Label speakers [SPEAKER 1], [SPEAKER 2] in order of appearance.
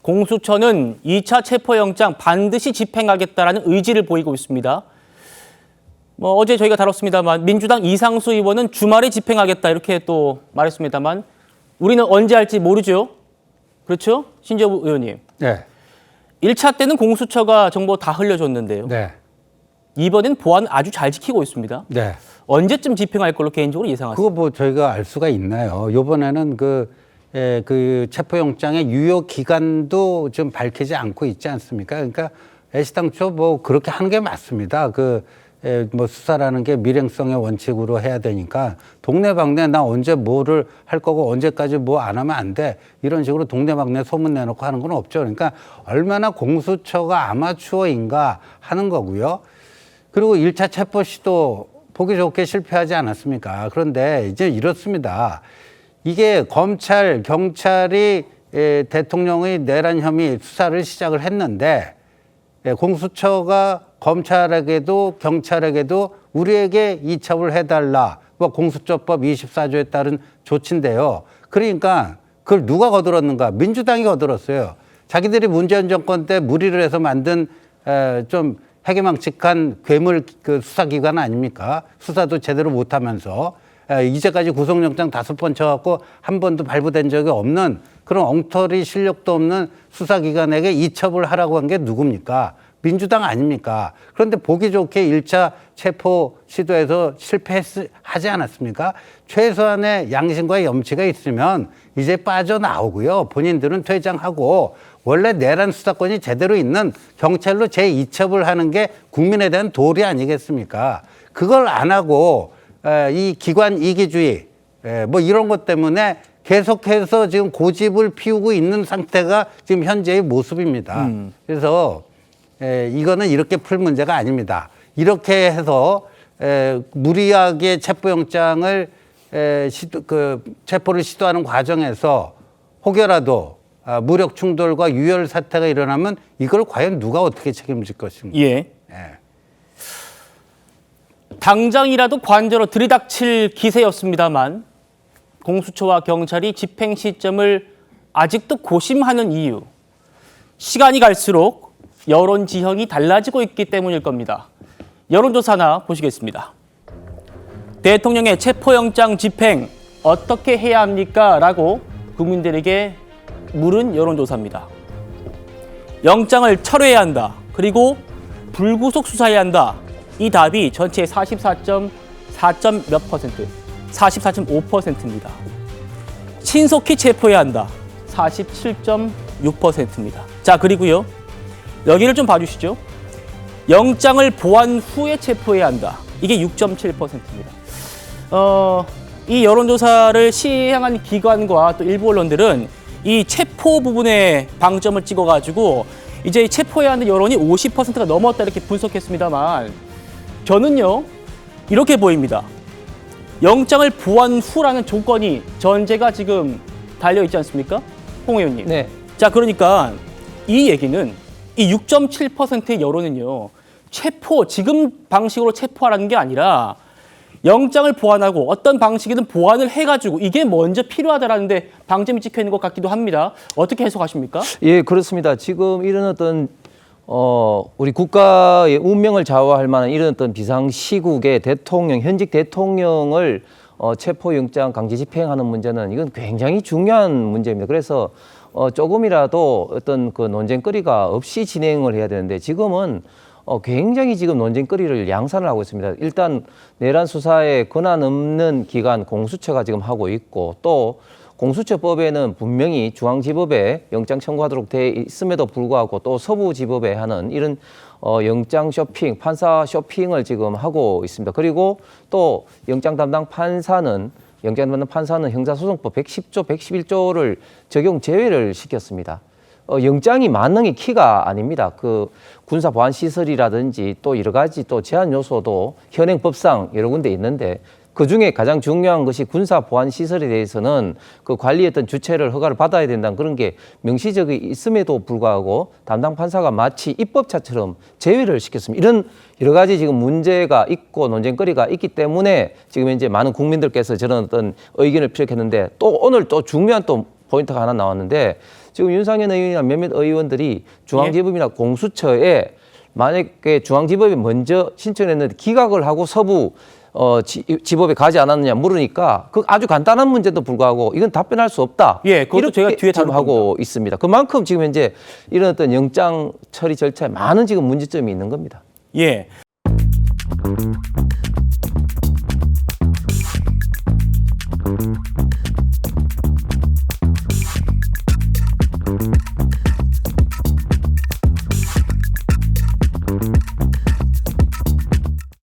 [SPEAKER 1] 공수처는 2차 체포영장 반드시 집행하겠다라는 의지를 보이고 있습니다. 어제 저희가 다뤘습니다만 민주당 이상수 의원은 주말에 집행하겠다 이렇게 또 말했습니다만 우리는 언제 할지 모르죠. 그렇죠? 신재호 의원님.
[SPEAKER 2] 네.
[SPEAKER 1] 1차 때는 공수처가 정보 다 흘려줬는데요.
[SPEAKER 2] 네.
[SPEAKER 1] 이번엔 보안 아주 잘 지키고 있습니다.
[SPEAKER 2] 네.
[SPEAKER 1] 언제쯤 집행할 걸로 개인적으로 예상하십니까?
[SPEAKER 2] 그거 뭐 저희가 알 수가 있나요? 이번에는 그 체포영장의 유효 기간도 좀 밝히지 않고 있지 않습니까? 그러니까 애시당초 뭐 그렇게 하는 게 맞습니다. 뭐 수사라는 게 밀행성의 원칙으로 해야 되니까 동네방네 나 언제 뭐를 할 거고 언제까지 뭐 안 하면 안 돼. 이런 식으로 동네방네 소문 내놓고 하는 건 없죠. 그러니까 얼마나 공수처가 아마추어인가 하는 거고요. 그리고 1차 체포 시도 보기 좋게 실패하지 않았습니까? 그런데 이제 이렇습니다. 이게 검찰, 경찰이 대통령의 내란 혐의 수사를 시작을 했는데 공수처가 검찰에게도 경찰에게도 우리에게 이첩을 해달라. 뭐 공수처법 24조에 따른 조치인데요. 그러니까 그걸 누가 거들었는가? 민주당이 거들었어요. 자기들이 문재인 정권 때 무리를 해서 만든 좀 해괴망측한 괴물 그 수사기관 아닙니까? 수사도 제대로 못하면서 이제까지 구속영장 5번 쳐갖고 한 번도 발부된 적이 없는 그런 엉터리 실력도 없는 수사기관에게 이첩을 하라고 한 게 누굽니까? 민주당 아닙니까? 그런데 보기 좋게 1차 체포 시도에서 실패하지 않았습니까? 최소한의 양심과 염치가 있으면 이제 빠져나오고요. 본인들은 퇴장하고 원래 내란 수사권이 제대로 있는 경찰로 재이첩을 하는 게 국민에 대한 도리 아니겠습니까? 그걸 안 하고 이 기관 이기주의 뭐 이런 것 때문에 계속해서 지금 고집을 피우고 있는 상태가 지금 현재의 모습입니다. 그래서 이거는 이렇게 풀 문제가 아닙니다. 이렇게 해서 무리하게 체포영장을 체포를 시도하는 과정에서 혹여라도 무력 충돌과 유혈 사태가 일어나면 이걸 과연 누가 어떻게 책임질 것인가?
[SPEAKER 1] 예. 당장이라도 관저로 들이닥칠 기세였습니다만 공수처와 경찰이 집행 시점을 아직도 고심하는 이유. 시간이 갈수록 여론 지형이 달라지고 있기 때문일 겁니다. 여론조사 하나 보시겠습니다. 대통령의 체포영장 집행 어떻게 해야 합니까? 라고 국민들에게 물은 여론조사입니다. 영장을 철회해야 한다. 그리고 불구속 수사해야 한다. 이 답이 전체 44.4.5%입니다. 신속히 체포해야 한다. 47.6%입니다. 자, 그리고요. 여기를 좀 봐주시죠. 영장을 보완 후에 체포해야 한다. 이게 6.7%입니다. 이 여론조사를 시행한 기관과 또 일부 언론들은 이 체포 부분에 방점을 찍어가지고 이제 체포해야 하는 여론이 50%가 넘었다 이렇게 분석했습니다만 저는요 이렇게 보입니다. 영장을 보완 후라는 조건이 전제가 지금 달려 있지 않습니까? 홍 의원님.
[SPEAKER 3] 네.
[SPEAKER 1] 자, 그러니까 이 얘기는 이 6.7%의 여론은요 지금 방식으로 체포하라는 게 아니라 영장을 보완하고 어떤 방식이든 보완을 해가지고 이게 먼저 필요하다라는데 방점이 찍혀 있는 것 같기도 합니다. 어떻게 해석하십니까?
[SPEAKER 3] 예, 그렇습니다. 지금 이런 어떤 우리 국가의 운명을 좌우할 만한 이런 어떤 비상시국에 현직 대통령을 체포영장 강제 집행하는 문제는 이건 굉장히 중요한 문제입니다. 그래서 조금이라도 어떤 그 논쟁거리가 없이 진행을 해야 되는데 지금은 굉장히 지금 논쟁거리를 양산을 하고 있습니다. 일단 내란 수사에 권한 없는 기관 공수처가 지금 하고 있고 또 공수처법에는 분명히 중앙지법에 영장 청구하도록 돼 있음에도 불구하고 또 서부지법에 하는 이런 영장 쇼핑, 판사 쇼핑을 지금 하고 있습니다. 그리고 또 영장 담당 판사는 형사소송법 110조, 111조를 적용 제외를 시켰습니다. 영장이 만능의 키가 아닙니다. 그 군사 보안 시설이라든지 또 여러 가지 또 제한 요소도 현행 법상 여러 군데 있는데 그 중에 가장 중요한 것이 군사 보안 시설에 대해서는 그 관리했던 주체를 허가를 받아야 된다는 그런 게 명시적이 있음에도 불구하고 담당 판사가 마치 입법자처럼 제외를 시켰습니다. 이런 여러 가지 지금 문제가 있고 논쟁거리가 있기 때문에 지금 이제 많은 국민들께서 저런 어떤 의견을 피력했는데 또 오늘 또 중요한 또 포인트가 하나 나왔는데 지금 윤상현 의원이나 몇몇 의원들이 중앙지법이나 공수처에 만약에 중앙지법이 먼저 신청했는데 기각을 하고 서부 지법에 가지 않았느냐 물으니까 그 아주 간단한 문제도 불구하고 이건 답변할 수 없다.
[SPEAKER 1] 예, 그것도
[SPEAKER 3] 이렇게
[SPEAKER 1] 제가 뒤에
[SPEAKER 3] 지금
[SPEAKER 1] 다룰
[SPEAKER 3] 하고 있습니다. 그만큼 지금 현재 이런 어떤 영장 처리 절차에 많은 지금 문제점이 있는 겁니다.
[SPEAKER 1] 예.